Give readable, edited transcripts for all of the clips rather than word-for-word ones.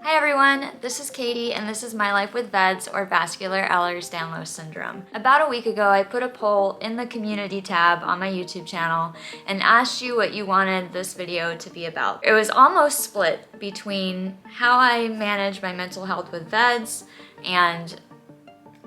Hi everyone, this is Katie and this is my life with VEDS or vascular Ehlers-Danlos syndrome. About a week ago, I put a poll in the community tab on my YouTube channel and asked you what you wanted this video to be about. It was almost split between how I manage my mental health with VEDS and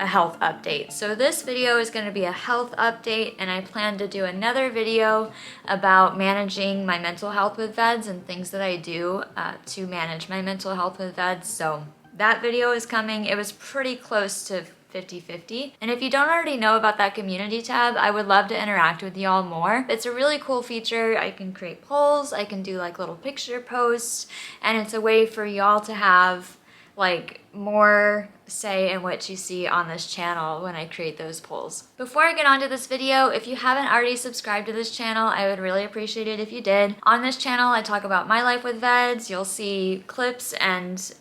a health update. So this video is going to be a health update, and I plan to do another video about managing my mental health with VEDS and things that I do to manage my mental health with VEDS. So that video is coming. It was pretty close to 50-50. And if you don't already know about that community tab, I would love to interact with y'all more. It's a really cool feature. I can create polls, I can do like little picture posts, and it's a way for y'all to have like more say in what you see on this channel when I create those polls. Before I get on to this video, if you haven't already subscribed to this channel, I would really appreciate it if you did. On this channel, I talk about my life with VEDS. You'll see clips and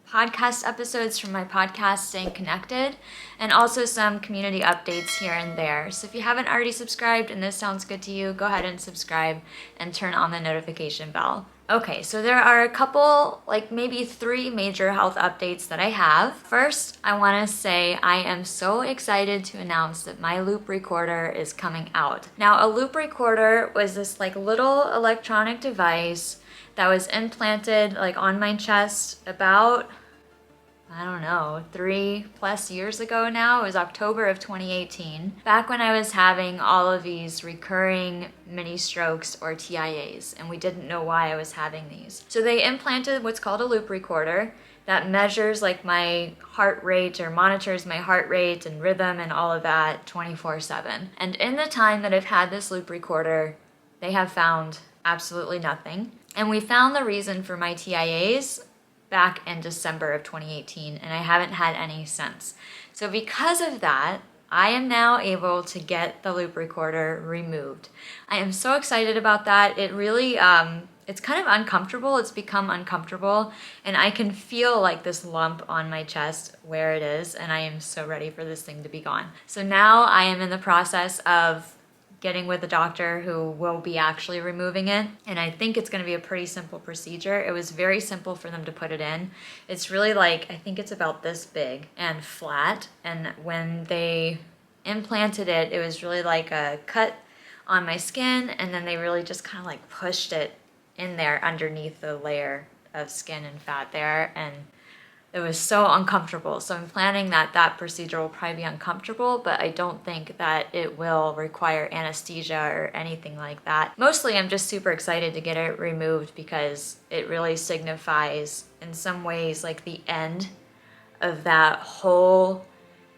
podcast episodes from my podcast, Staying Connected, and also some community updates here and there. So if you haven't already subscribed and this sounds good to you, go ahead and subscribe and turn on the notification bell. Okay, so there are a couple, like maybe 3 major health updates that I have. First, I want to say I am so excited to announce that my loop recorder is coming out. Now, a loop recorder was this like little electronic device that was implanted like on my chest about, I don't know, 3+ years ago now. It was October of 2018, back when I was having all of these recurring mini strokes or TIAs, and we didn't know why I was having these. So they implanted what's called a loop recorder that measures like my heart rate or monitors my heart rate and rhythm and all of that 24/7. And in the time that I've had this loop recorder, they have found absolutely nothing. And we found the reason for my TIAs back in December of 2018, and I haven't had any since. So because of that, I am now able to get the loop recorder removed. I am so excited about that. It really, it's kind of uncomfortable. It's become uncomfortable, and I can feel like this lump on my chest where it is, and I am so ready for this thing to be gone. So now I am in the process of getting with the doctor who will be actually removing it. And I think it's gonna be a pretty simple procedure. It was very simple for them to put it in. It's really like, I think it's about this big and flat. And when they implanted it, it was really like a cut on my skin, and then they really just kind of like pushed it in there underneath the layer of skin and fat there. And it was so uncomfortable. So I'm planning that that procedure will probably be uncomfortable, but I don't think that it will require anesthesia or anything like that. Mostly I'm just super excited to get it removed because it really signifies in some ways like the end of that whole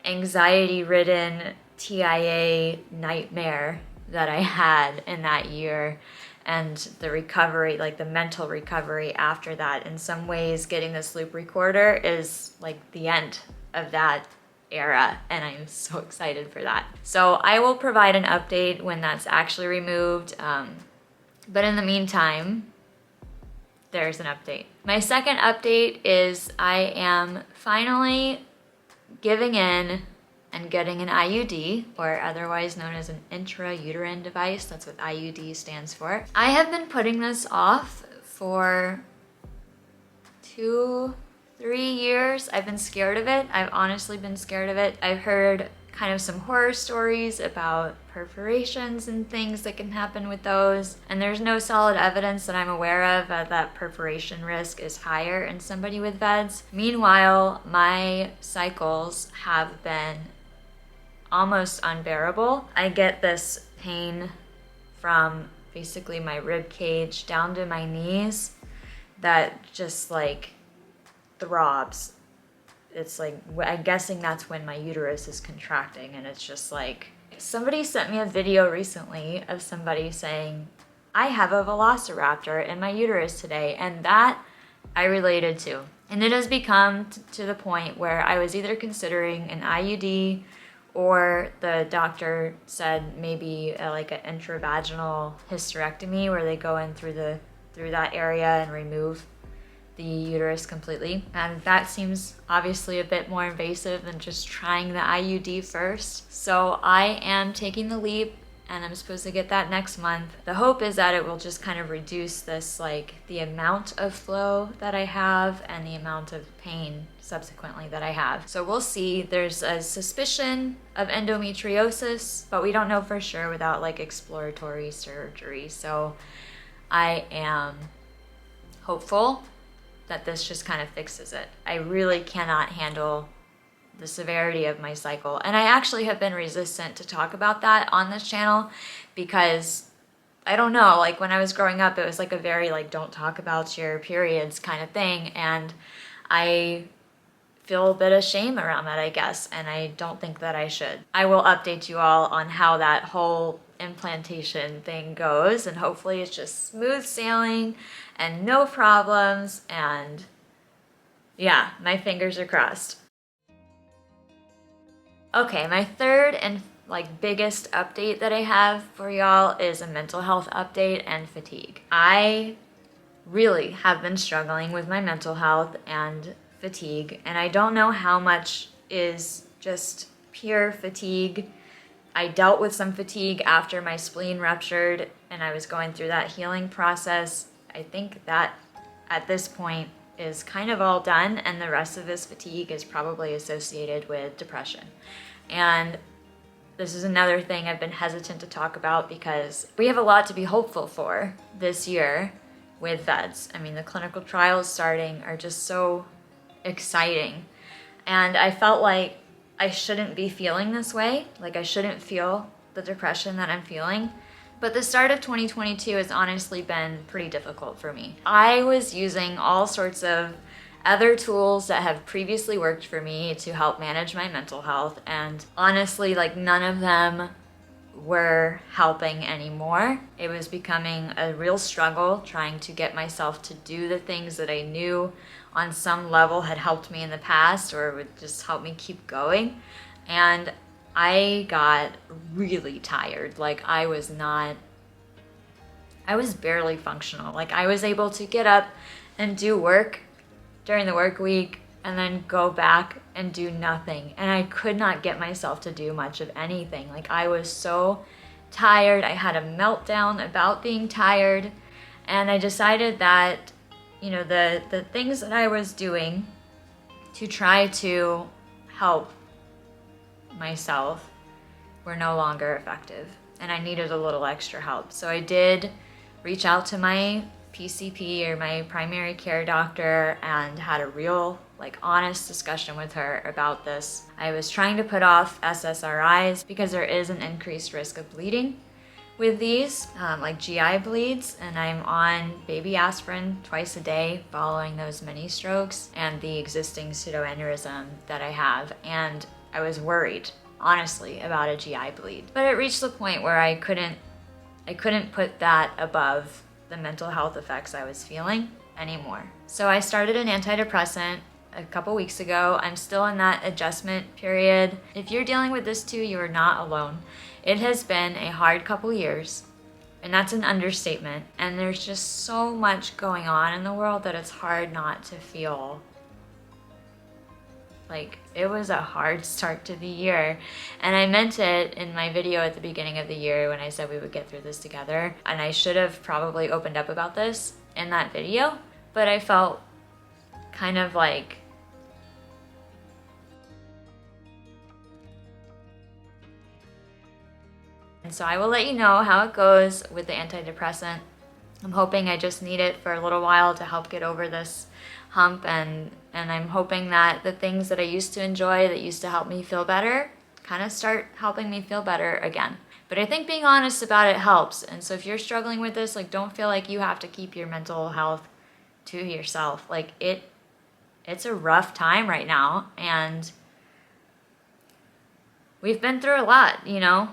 anxiety-ridden TIA nightmare that I had in that year. And the recovery, like the mental recovery after that. In some ways, getting this loop recorder is like the end of that era, and I'm so excited for that. So I will provide an update when that's actually removed, but in the meantime, there's an update. My second update is I am finally giving in and getting an IUD, or otherwise known as an intrauterine device. That's what IUD stands for. I have been putting this off for 2-3 years. I've been scared of it. I've honestly been scared of it. I've heard kind of some horror stories about perforations and things that can happen with those. And there's no solid evidence that I'm aware of that perforation risk is higher in somebody with VEDS. Meanwhile, my cycles have been almost unbearable. I get this pain from basically my rib cage down to my knees that just like throbs. It's like, I'm guessing that's when my uterus is contracting, and it's just like, somebody sent me a video recently of somebody saying, I have a velociraptor in my uterus today, and that I related to. And it has become to the point where I was either considering an IUD, or the doctor said maybe like an intravaginal hysterectomy where they go in through that area and remove the uterus completely. And that seems obviously a bit more invasive than just trying the IUD first. So I am taking the leap and I'm supposed to get that next month. The hope is that it will just kind of reduce this, like the amount of flow that I have and the amount of pain subsequently that I have. So we'll see. There's a suspicion of endometriosis, but we don't know for sure without like exploratory surgery. So I am hopeful that this just kind of fixes it. I really cannot handle the severity of my cycle. And I actually have been resistant to talk about that on this channel because I don't know, like when I was growing up, it was like a very like don't talk about your periods kind of thing. And I feel a bit of shame around that, I guess. And I don't think that I should. I will update you all on how that whole implantation thing goes. And hopefully it's just smooth sailing and no problems. And yeah, my fingers are crossed. Okay, my third and like biggest update that I have for y'all is a mental health update and fatigue. I really have been struggling with my mental health and fatigue, and I don't know how much is just pure fatigue. I dealt with some fatigue after my spleen ruptured and I was going through that healing process. I think that at this point is kind of all done, and the rest of this fatigue is probably associated with depression. And this is another thing I've been hesitant to talk about because we have a lot to be hopeful for this year with VEDS. I mean, the clinical trials starting are just so exciting. And I felt like I shouldn't be feeling this way. Like I shouldn't feel the depression that I'm feeling. But the start of 2022 has honestly been pretty difficult for me. I was using all sorts of other tools that have previously worked for me to help manage my mental health, and honestly, like none of them were helping anymore. It was becoming a real struggle trying to get myself to do the things that I knew on some level had helped me in the past or would just help me keep going. And I got really tired. Like I was barely functional. Like I was able to get up and do work during the work week and then go back and do nothing. And I could not get myself to do much of anything. Like I was so tired. I had a meltdown about being tired. And I decided that, you know, the things that I was doing to try to help myself were no longer effective, and I needed a little extra help. So I did reach out to my PCP or my primary care doctor and had a real like honest discussion with her about this. I was trying to put off SSRIs because there is an increased risk of bleeding with these, like GI bleeds, and I'm on baby aspirin twice a day following those mini strokes and the existing pseudoaneurysm that I have. And I was worried, honestly, about a GI bleed. But it reached the point where I couldn't put that above the mental health effects I was feeling anymore. So I started an antidepressant a couple weeks ago. I'm still in that adjustment period. If you're dealing with this too, you are not alone. It has been a hard couple years, and that's an understatement. And there's just so much going on in the world that it's hard not to feel like it was a hard start to the year. And I meant it in my video at the beginning of the year when I said we would get through this together. And I should have probably opened up about this in that video, but I felt kind of like and so I will let you know how it goes with the antidepressant. I'm hoping I just need it for a little while to help get over this hump, and I'm hoping that the things that I used to enjoy that used to help me feel better kind of start helping me feel better again. But I think being honest about it helps. And so if you're struggling with this, like don't feel like you have to keep your mental health to yourself. Like it's a rough time right now, and we've been through a lot, you know.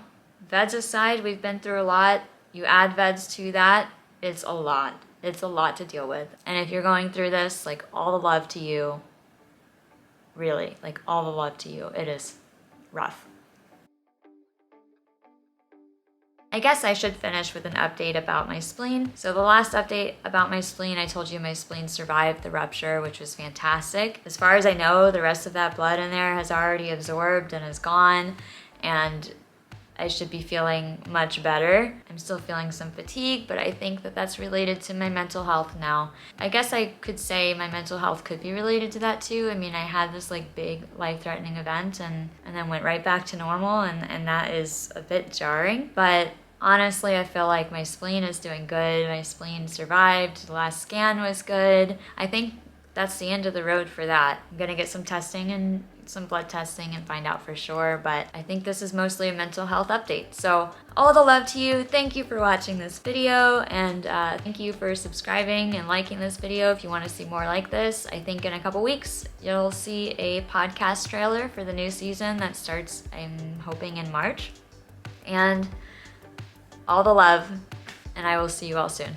VEDS aside, we've been through a lot. You add VEDS to that, it's a lot. It's a lot to deal with. And if you're going through this, like all the love to you. Really, like all the love to you. It is rough. I guess I should finish with an update about my spleen. So the last update about my spleen, I told you my spleen survived the rupture, which was fantastic. As far as I know, the rest of that blood in there has already absorbed and is gone. And I should be feeling much better. I'm still feeling some fatigue, but I think that that's related to my mental health now. I guess I could say my mental health could be related to that too. I mean, I had this like big life-threatening event and then went right back to normal, and that is a bit jarring. But honestly, I feel like my spleen is doing good. My spleen survived. The last scan was good. I think that's the end of the road for that. I'm gonna get some testing and some blood testing and find out for sure, but I think this is mostly a mental health update. So all the love to you. Thank you for watching this video, and thank you for subscribing and liking this video if you want to see more like this. I think in a couple weeks you'll see a podcast trailer for the new season that starts, I'm hoping, in March. And all the love, and I will see you all soon.